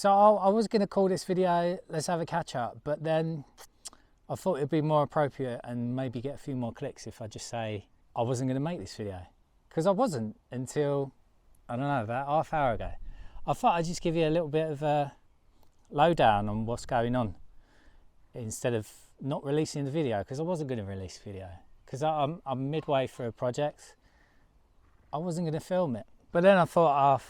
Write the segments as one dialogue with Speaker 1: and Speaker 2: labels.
Speaker 1: So I was going to call this video "Let's Have a Catch Up," but then I thought it'd be more appropriate and maybe get a few more clicks if I just say I wasn't going to make this video, because I wasn't until, I don't know, about half hour ago. I thought I'd just give you a little bit of a lowdown on what's going on instead of not releasing the video, because I wasn't going to release the video because I'm midway through a project. I wasn't going to film it, but then I thought,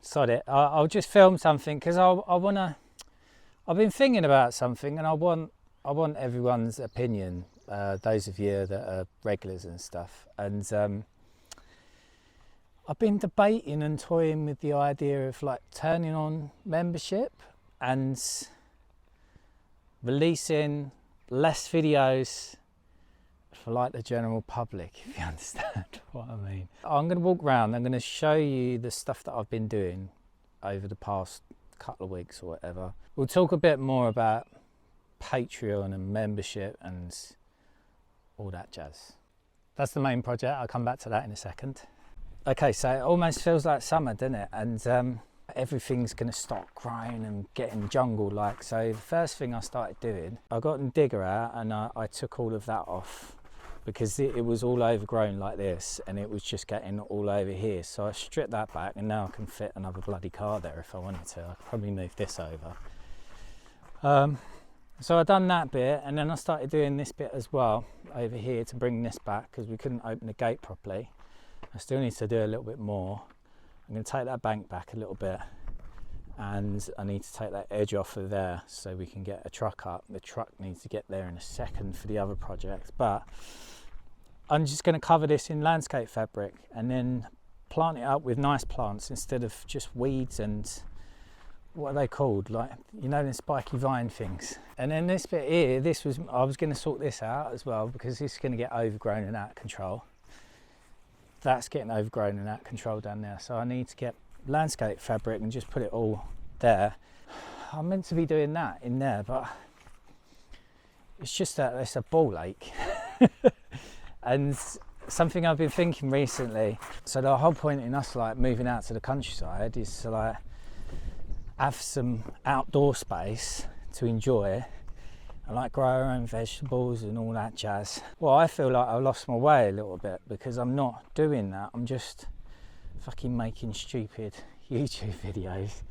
Speaker 1: sod it, I'll just film something, because I've been thinking about something and I want everyone's opinion, those of you that are regulars and stuff. And I've been debating and toying with the idea of like turning on membership and releasing less videos for like the general public, if you understand what I mean. I'm going to walk around, I'm going to show you the stuff that I've been doing over the past couple of weeks or whatever. We'll talk a bit more about Patreon and membership and all that jazz. That's the main project. I'll come back to that in a second. Okay, so it almost feels like summer, doesn't it? And everything's going to start growing and getting jungle like. So the first thing I started doing, I got a digger out and I took all of that off, because it was all overgrown like this and it was just getting all over here. So I stripped that back and now I can fit another bloody car there if I wanted to. I could probably move this over. So I done that bit, and then I started doing this bit as well over here to bring this back, because we couldn't open the gate properly. I still need to do a little bit more. I'm going to take that bank back a little bit, and I need to take that edge off of there so we can get a truck up. The truck needs to get there in a second for the other project, but I'm just going to cover this in landscape fabric and then plant it up with nice plants instead of just weeds and what are they called, like, you know, the spiky vine things. And then this bit here, I was going to sort this out as well, because this is going to get overgrown and out of control. That's getting overgrown and out of control down there, so I need to get landscape fabric and just put it all there. I'm meant to be doing that in there, but it's just that it's a ball ache. And something I've been thinking recently, so the whole point in us like moving out to the countryside is to like have some outdoor space to enjoy and like grow our own vegetables and all that jazz. Well, I feel like I lost my way a little bit because I'm not doing that. I'm just fucking making stupid YouTube videos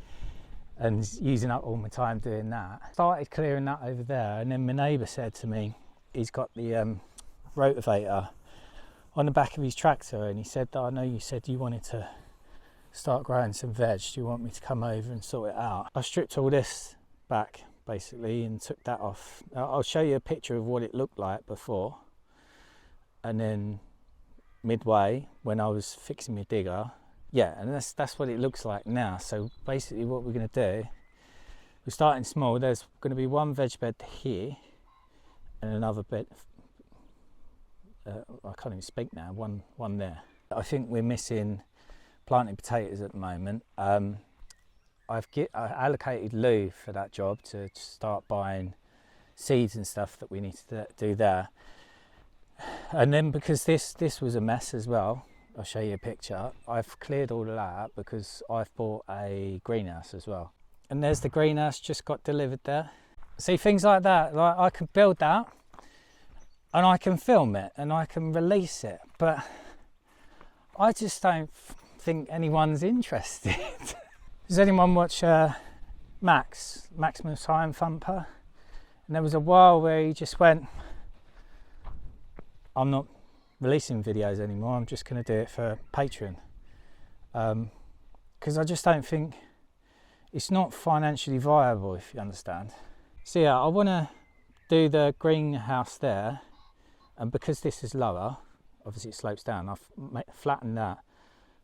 Speaker 1: and using up all my time doing that. Started clearing that over there, and then my neighbour said to me, he's got the rotavator on the back of his tractor, and he said that, I know you said you wanted to start growing some veg, do you want me to come over and sort it out? I stripped all this back basically and took that off. I'll show you a picture of what it looked like before, and then midway when I was fixing my digger, yeah, and that's what it looks like now. So basically what we're going to do, we're starting small. There's going to be one veg bed here and another bed, I can't even speak now, one there. I think we're missing planting potatoes at the moment. I allocated Lou for that job to start buying seeds and stuff that we need to do there. And then because this was a mess as well, I'll show you a picture. I've cleared all of that because I've bought a greenhouse as well. And there's the greenhouse just got delivered there. See, things like that, like I could build that and I can film it and I can release it, but I just don't think anyone's interested. Does anyone watch Maximum Time Thumper? And there was a while where he just went, I'm not releasing videos anymore, I'm just going to do it for Patreon. Because I just don't think, it's not financially viable, if you understand. So yeah, I want to do the greenhouse there, and because this is lower, obviously it slopes down, I've flattened that.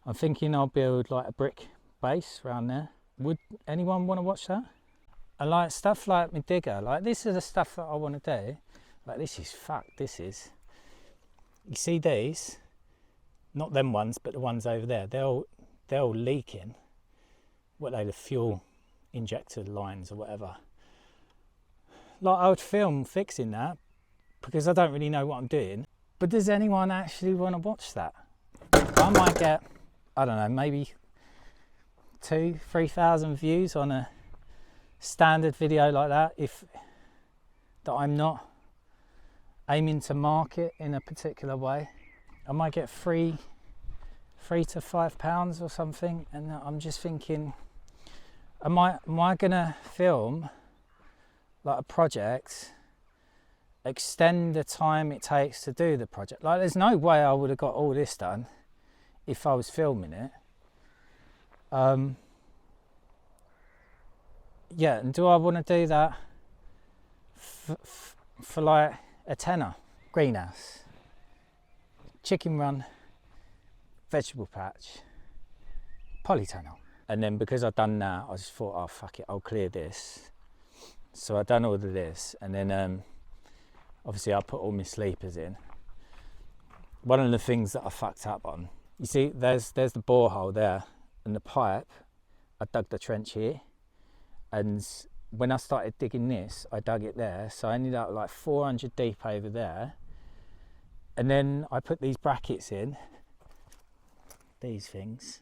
Speaker 1: I'm thinking I'll build like a brick base around there. Would anyone want to watch that? And like stuff like my digger, like this is the stuff that I want to do. Like this is fucked, this is. You see these? Not them ones, but the ones over there. They're all leaking. What are they, the fuel injector lines or whatever. Like I would film fixing that because I don't really know what I'm doing. But does anyone actually want to watch that? I might get, I don't know, maybe 2,000-3,000 views on a standard video like that, that I'm not aiming to market in a particular way. I might get £3 to £5 or something, and I'm just thinking, am I gonna film like a project, extend the time it takes to do the project? Like, there's no way I would have got all this done if I was filming it. Yeah, and do I want to do that for like a tenner? Greenhouse, chicken run, vegetable patch, polytunnel. And then because I've done that, I just thought, oh fuck it, I'll clear this. So I've done all of this, and then obviously I put all my sleepers in. One of the things that I fucked up on, you see, there's the borehole there, and the pipe, I dug the trench here, and when I started digging this, I dug it there, so I ended up like 400 deep over there. And then I put these brackets in, these things.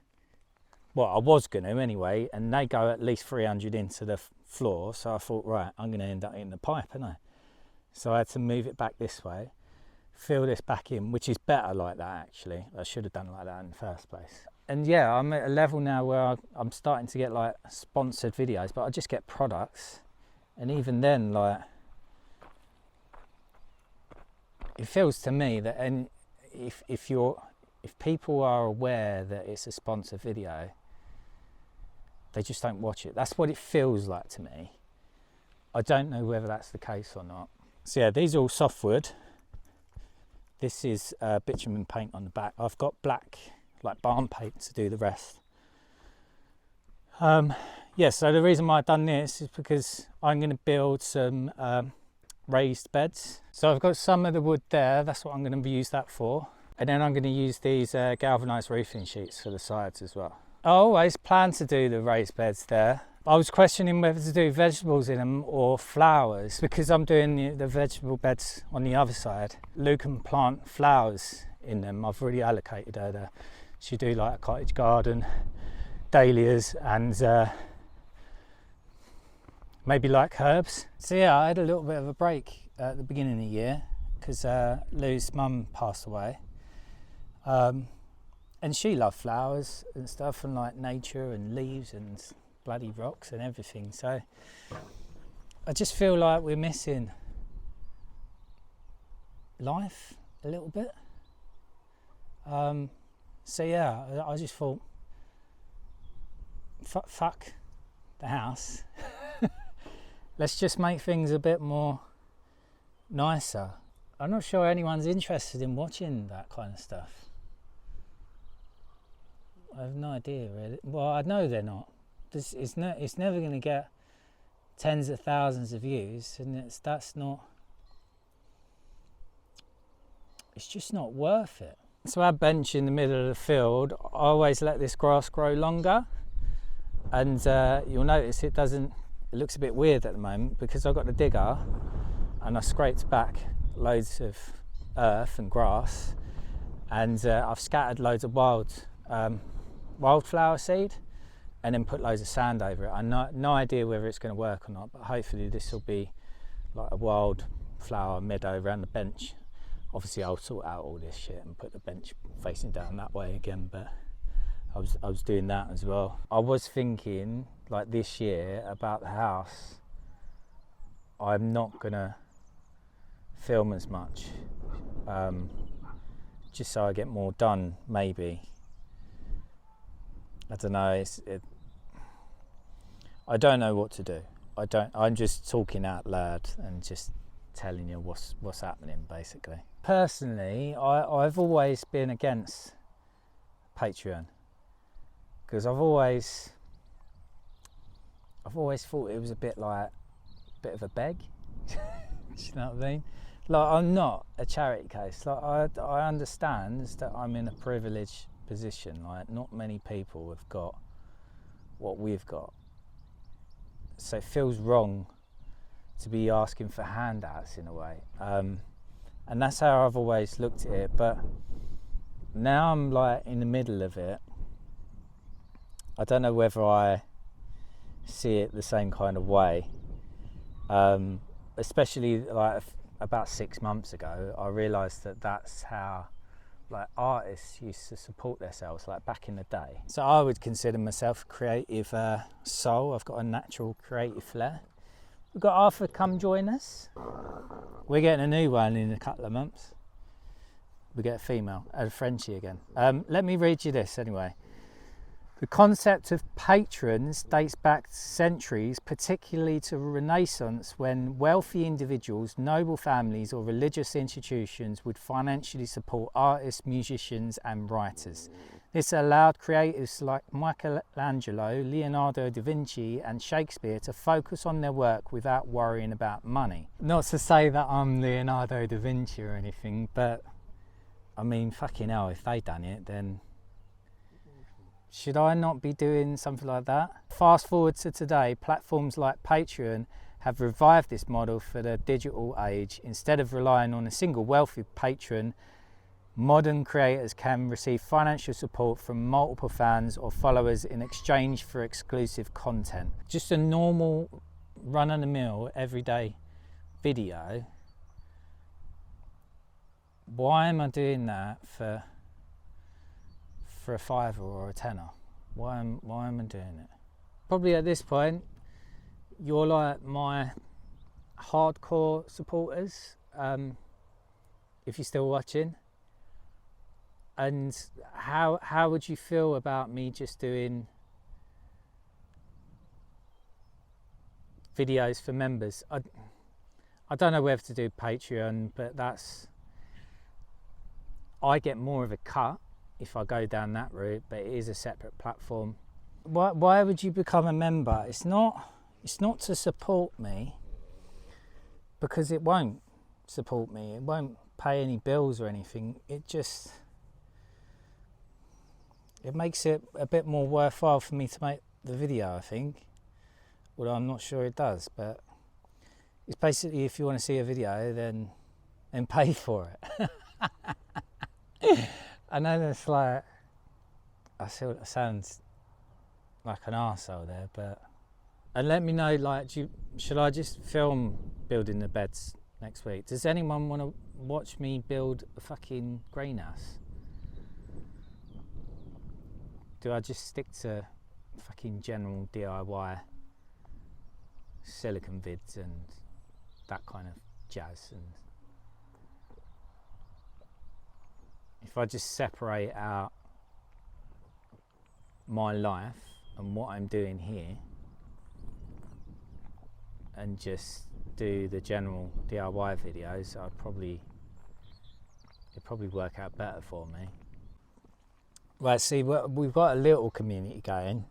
Speaker 1: Well, I was going to anyway, and they go at least 300 into the floor, so I thought, right, I'm going to end up in the pipe, aren't I? So I had to move it back this way, fill this back in, which is better like that actually. I should have done it like that in the first place. And yeah, I'm at a level now where I'm starting to get like sponsored videos, but I just get products, and even then, like, it feels to me that if people are aware that it's a sponsored video, they just don't watch it. That's what it feels like to me. I don't know whether that's the case or not. So yeah, these are all softwood. This is bitumen paint on the back. I've got black, like barn paint, to do the rest. Yeah, so the reason why I've done this is because I'm going to build some raised beds. So I've got some of the wood there, that's what I'm going to use that for. And then I'm going to use these galvanised roofing sheets for the sides as well. I always planned to do the raised beds there. I was questioning whether to do vegetables in them or flowers, because I'm doing the vegetable beds on the other side. Lou can plant flowers in them. I've already allocated her there. She do like a cottage garden, dahlias, and maybe like herbs. So yeah, I had a little bit of a break at the beginning of the year because Lou's mum passed away. And she loved flowers and stuff, and like nature and leaves and bloody rocks and everything. So I just feel like we're missing life a little bit. So yeah, I just thought, fuck the house. Let's just make things a bit more nicer. I'm not sure anyone's interested in watching that kind of stuff. I have no idea really. Well, I know they're not. It's never going to get tens of thousands of views, and it's just not worth it. So our bench in the middle of the field, I always let this grass grow longer, and you'll notice it looks a bit weird at the moment because I've got the digger and I scraped back loads of earth and grass, and I've scattered loads of wildflower seed and then put loads of sand over it. I'm no idea whether it's going to work or not, but hopefully this will be like a wildflower meadow around the bench. Obviously I'll sort out all this shit and put the bench facing down that way again, but I was doing that as well. I was thinking like this year about the house, I'm not gonna film as much, just so I get more done maybe. I don't know, I don't know what to do. I'm just talking out loud and just telling you what's happening basically. Personally, I've always been against Patreon because I've always thought it was a bit of a beg. Do you know what I mean? Like, I'm not a charity case. Like, I understand that I'm in a privileged position. Like, not many people have got what we've got, so it feels wrong to be asking for handouts in a way, and that's how I've always looked at it. But now I'm like in the middle of it. I don't know whether I see it the same kind of way. Especially like about 6 months ago, I realised that that's how like artists used to support themselves, like back in the day. So I would consider myself a creative soul. I've got a natural creative flair. We've got Arthur come join us. We're getting a new one in a couple of months. We get a female, a Frenchie again. Let me read you this anyway. The concept of patrons dates back centuries, particularly to the Renaissance, when wealthy individuals, noble families or religious institutions would financially support artists, musicians and writers. This allowed creatives like Michelangelo, Leonardo da Vinci and Shakespeare to focus on their work without worrying about money. Not to say that I'm Leonardo da Vinci or anything, but I mean, fucking hell, if they done it, then should I not be doing something like that? Fast forward to today, platforms like Patreon have revived this model for the digital age. Instead of relying on a single wealthy patron, modern creators can receive financial support from multiple fans or followers in exchange for exclusive content. Just a normal run-of-the-mill everyday video. Why am I doing that for a £5 or a £10? Why am I doing it? Probably at this point, you're like my hardcore supporters, if you're still watching. And how would you feel about me just doing videos for members? I don't know whether to do Patreon, but I get more of a cut if I go down that route, but it is a separate platform. Why would you become a member? It's not to support me, because it won't support me. It won't pay any bills or anything. It makes it a bit more worthwhile for me to make the video, I think. Although I'm not sure it does, but it's basically, if you want to see a video, then pay for it. I know that's like, I see what it sounds like an arsehole there, but, and let me know, like, should I just film building the beds next week? Does anyone want to watch me build a fucking greenhouse? Do I just stick to fucking general DIY silicon vids and that kind of jazz? And if I just separate out my life and what I'm doing here and just do the general DIY videos, it'd probably work out better for me. Right, see, we've got a little community going.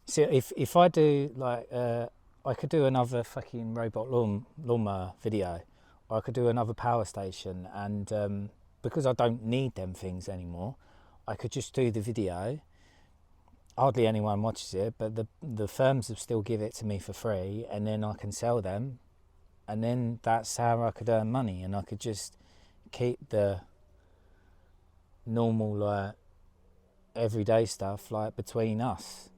Speaker 1: See, if I do like, I could do another fucking robot lawnmower video. I could do another power station, and because I don't need them things anymore, I could just do the video. Hardly anyone watches it, but the firms will still give it to me for free, and then I can sell them, and then that's how I could earn money. And I could just keep the normal like everyday stuff like between us,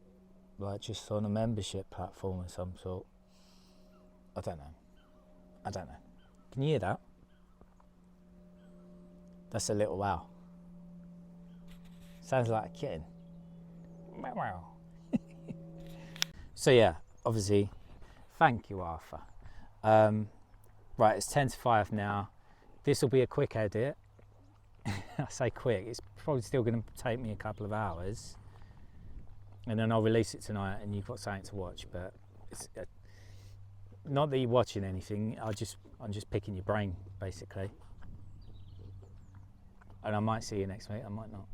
Speaker 1: like just on a membership platform of some sort. I don't know. Can you hear that? That's a little wow. Sounds like a kitten. Wow. So yeah, obviously, thank you, Arthur. Right, it's 10 to 5 now. This will be a quick edit. I say quick, it's probably still going to take me a couple of hours. And then I'll release it tonight and you've got something to watch, but it's not that you're watching anything, I'm just picking your brain, basically. And I might see you next week, I might not.